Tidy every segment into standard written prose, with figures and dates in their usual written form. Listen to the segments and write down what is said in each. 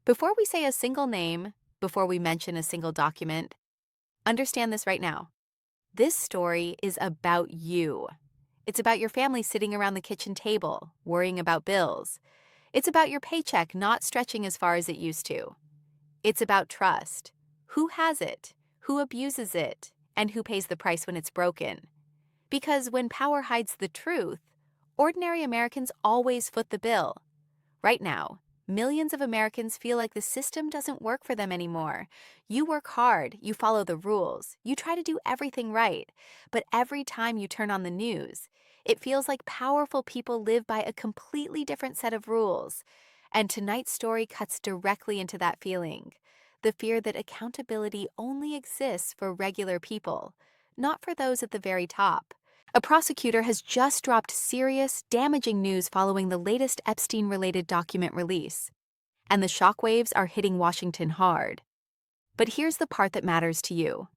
Before we say a single name, before we mention a single document, understand this right now. This story is about you. It's about your family sitting around the kitchen table, worrying about bills. It's about your paycheck not stretching as far as it used to. It's about trust. Who has it? Who abuses it? And who pays the price when it's broken? Because when power hides the truth, ordinary Americans always foot the bill. Right now, millions of Americans feel like the system doesn't work for them anymore. You work hard, you follow the rules, you try to do everything right. But every time you turn on the news, it feels like powerful people live by a completely different set of rules. And tonight's story cuts directly into that feeling. The fear that accountability only exists for regular people, not for those at the very top. A prosecutor has just dropped serious, damaging news following the latest Epstein-related document release, and the shockwaves are hitting Washington hard. But here's the part that matters to you.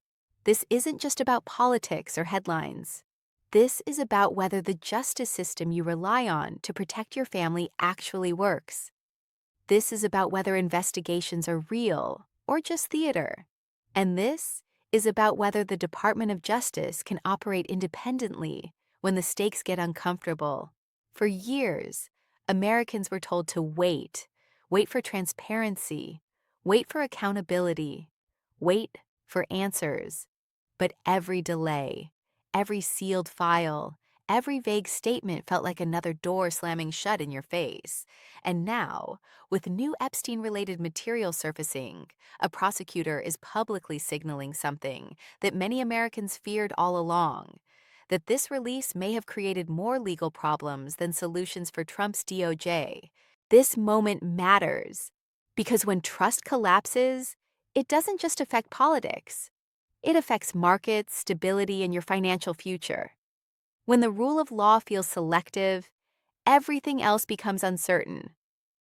This isn't just about politics or headlines. This is about whether the justice system you rely on to protect your family actually works. This is about whether investigations are real or just theater. And this is about whether the Department of Justice can operate independently when the stakes get uncomfortable. For years, Americans were told to wait for transparency, wait for accountability, wait for answers. But every delay, every sealed file, every vague statement felt like another door slamming shut in your face. And now, with new Epstein-related material surfacing, a prosecutor is publicly signaling something that many Americans feared all along, that this release may have created more legal problems than solutions for Trump's DOJ. This moment matters because when trust collapses, it doesn't just affect politics. It affects markets, stability, and your financial future. When the rule of law feels selective, everything else becomes uncertain.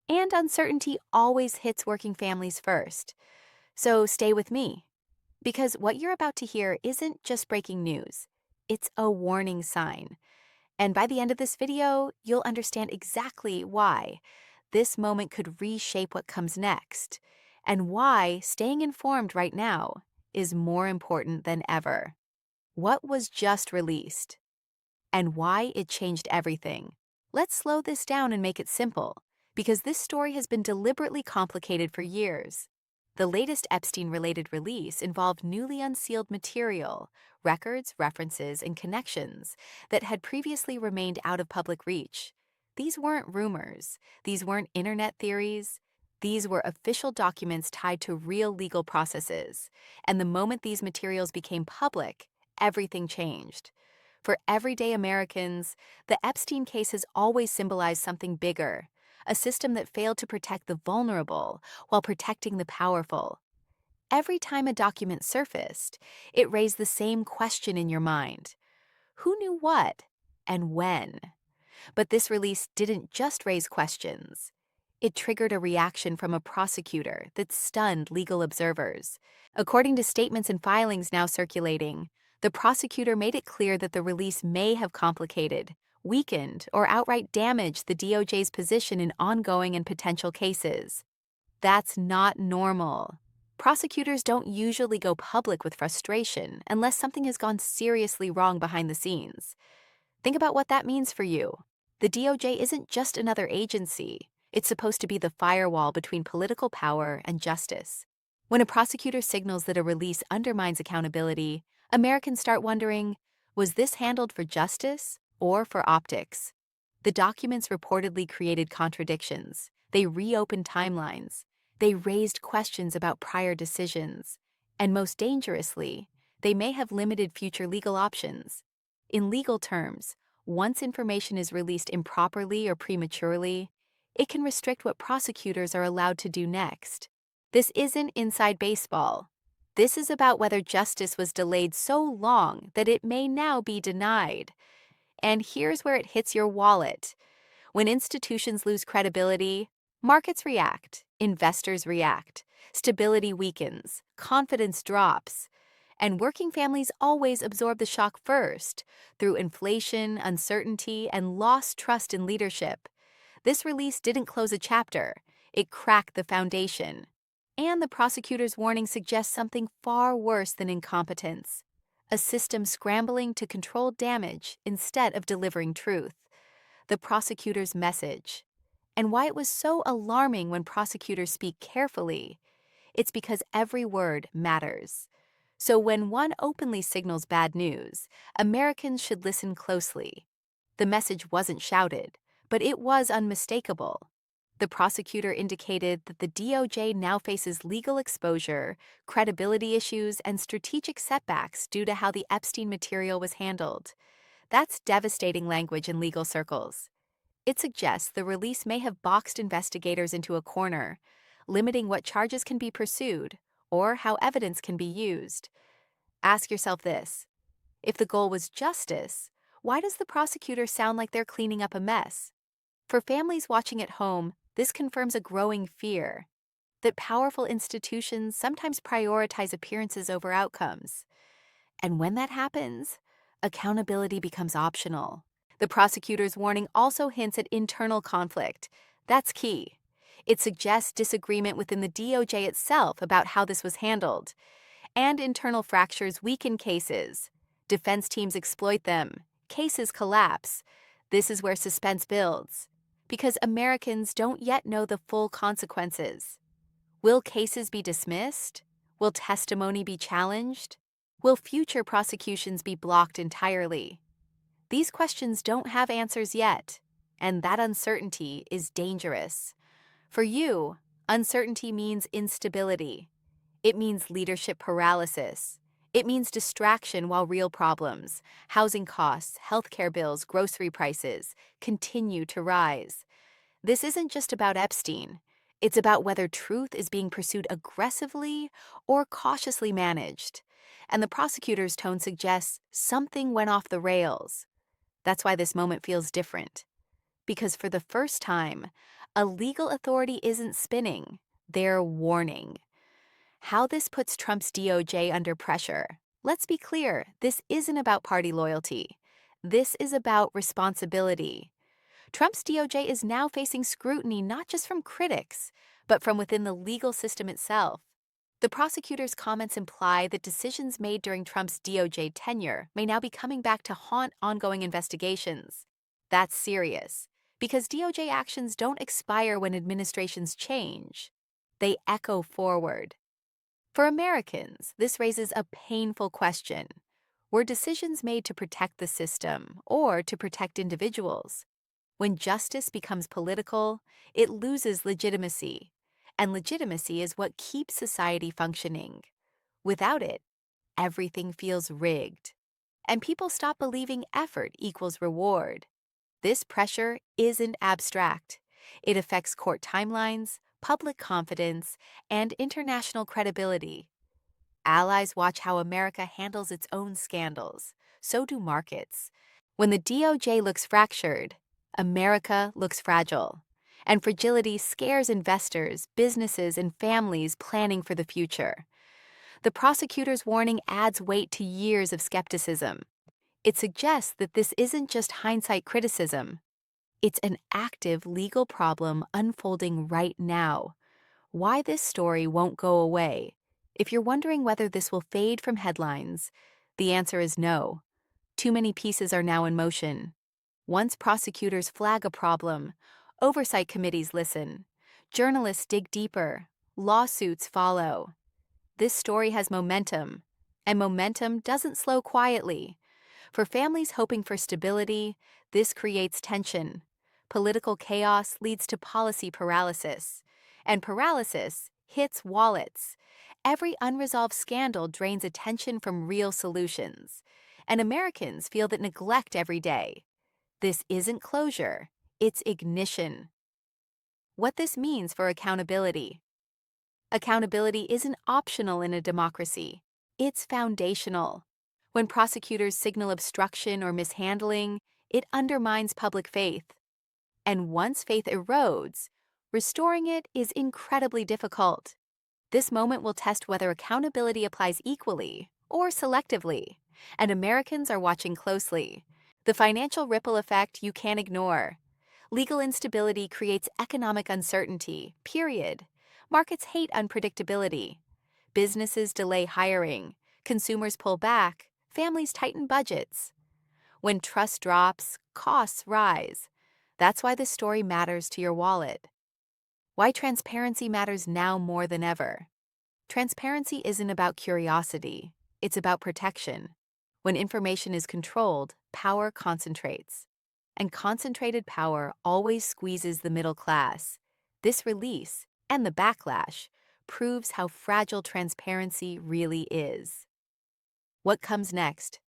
And uncertainty always hits working families first. So stay with me, because what you're about to hear isn't just breaking news. It's a warning sign. And by the end of this video, you'll understand exactly why this moment could reshape what comes next, and why staying informed right now is more important than ever. What was just released? And why it changed everything. Let's slow this down and make it simple, because this story has been deliberately complicated for years. The latest Epstein-related release involved newly unsealed material, records, references, and connections that had previously remained out of public reach. These weren't rumors. These weren't internet theories. These were official documents tied to real legal processes. And the moment these materials became public, everything changed. For everyday Americans, the Epstein case has always symbolized something bigger, a system that failed to protect the vulnerable while protecting the powerful. Every time a document surfaced, it raised the same question in your mind. Who knew what and when? But this release didn't just raise questions. It triggered a reaction from a prosecutor that stunned legal observers. According to statements and filings now circulating, the prosecutor made it clear that the release may have complicated, weakened, or outright damaged the DOJ's position in ongoing and potential cases. That's not normal. Prosecutors don't usually go public with frustration unless something has gone seriously wrong behind the scenes. Think about what that means for you. The DOJ isn't just another agency. It's supposed to be the firewall between political power and justice. When a prosecutor signals that a release undermines accountability, Americans start wondering, was this handled for justice or for optics? The documents reportedly created contradictions. They reopened timelines. They raised questions about prior decisions. And most dangerously, they may have limited future legal options. In legal terms, once information is released improperly or prematurely, it can restrict what prosecutors are allowed to do next. This isn't inside baseball. This is about whether justice was delayed so long that it may now be denied. And here's where it hits your wallet. When institutions lose credibility, markets react, investors react, stability weakens, confidence drops. And working families always absorb the shock first, through inflation, uncertainty, and lost trust in leadership. This release didn't close a chapter. It cracked the foundation. And the prosecutor's warning suggests something far worse than incompetence: a system scrambling to control damage instead of delivering truth. The prosecutor's message. And why it was so alarming when prosecutors speak carefully. It's because every word matters. So when one openly signals bad news, Americans should listen closely. The message wasn't shouted, but it was unmistakable. The prosecutor indicated that the DOJ now faces legal exposure, credibility issues, and strategic setbacks due to how the Epstein material was handled. That's devastating language in legal circles. It suggests the release may have boxed investigators into a corner, limiting what charges can be pursued or how evidence can be used. Ask yourself this: if the goal was justice, why does the prosecutor sound like they're cleaning up a mess? For families watching at home, this confirms a growing fear that powerful institutions sometimes prioritize appearances over outcomes. And when that happens, accountability becomes optional. The prosecutor's warning also hints at internal conflict. That's key. It suggests disagreement within the DOJ itself about how this was handled. And internal fractures weaken cases. Defense teams exploit them. Cases collapse. This is where suspense builds, because Americans don't yet know the full consequences. Will cases be dismissed? Will testimony be challenged? Will future prosecutions be blocked entirely? These questions don't have answers yet, and that uncertainty is dangerous. For you, uncertainty means instability. It means leadership paralysis. It means distraction while real problems, housing costs, healthcare bills, grocery prices, continue to rise. This isn't just about Epstein. It's about whether truth is being pursued aggressively or cautiously managed. And the prosecutor's tone suggests something went off the rails. That's why this moment feels different. Because for the first time, a legal authority isn't spinning, they're warning. How this puts Trump's DOJ under pressure. Let's be clear, this isn't about party loyalty. This is about responsibility. Trump's DOJ is now facing scrutiny not just from critics, but from within the legal system itself. The prosecutor's comments imply that decisions made during Trump's DOJ tenure may now be coming back to haunt ongoing investigations. That's serious, because DOJ actions don't expire when administrations change. They echo forward. For Americans, this raises a painful question. Were decisions made to protect the system or to protect individuals? When justice becomes political, it loses legitimacy, and legitimacy is what keeps society functioning. Without it, everything feels rigged, and people stop believing effort equals reward. This pressure isn't abstract. It affects court timelines, public confidence, and international credibility. Allies watch how America handles its own scandals. So do markets. When the DOJ looks fractured, America looks fragile. And fragility scares investors, businesses, and families planning for the future. The prosecutor's warning adds weight to years of skepticism. It suggests that this isn't just hindsight criticism. It's an active legal problem unfolding right now. Why this story won't go away? If you're wondering whether this will fade from headlines, the answer is no. Too many pieces are now in motion. Once prosecutors flag a problem, oversight committees listen, journalists dig deeper, lawsuits follow. This story has momentum, and momentum doesn't slow quietly. For families hoping for stability, this creates tension. Political chaos leads to policy paralysis, and paralysis hits wallets. Every unresolved scandal drains attention from real solutions, and Americans feel that neglect every day. This isn't closure, it's ignition. What this means for accountability. Accountability isn't optional in a democracy, it's foundational. When prosecutors signal obstruction or mishandling, it undermines public faith. And once faith erodes, restoring it is incredibly difficult. This moment will test whether accountability applies equally or selectively, and Americans are watching closely. The financial ripple effect you can't ignore. Legal instability creates economic uncertainty, period. Markets hate unpredictability. Businesses delay hiring. Consumers pull back. Families tighten budgets. When trust drops, costs rise. That's why this story matters to your wallet. Why transparency matters now more than ever. Transparency isn't about curiosity, it's about protection. When information is controlled, power concentrates. And concentrated power always squeezes the middle class. This release, and the backlash, proves how fragile transparency really is. What comes next?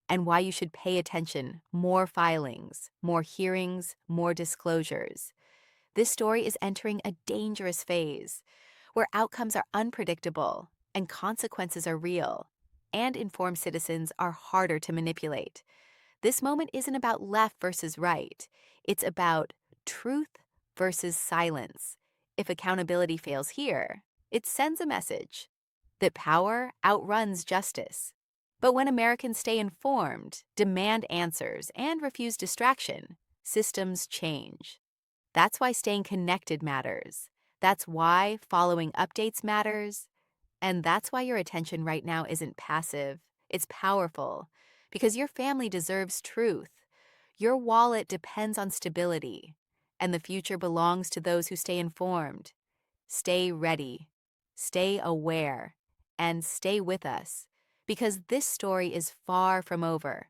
And why you should pay attention. More filings, more hearings, more disclosures. This story is entering a dangerous phase where outcomes are unpredictable and consequences are real, and informed citizens are harder to manipulate. This moment isn't about left versus right. It's about truth versus silence. If accountability fails here, it sends a message that power outruns justice. But when Americans stay informed, demand answers, and refuse distraction, systems change. That's why staying connected matters. That's why following updates matters. And that's why your attention right now isn't passive, it's powerful. Because your family deserves truth. Your wallet depends on stability. And the future belongs to those who stay informed. Stay ready, stay aware, and stay with us. Because this story is far from over.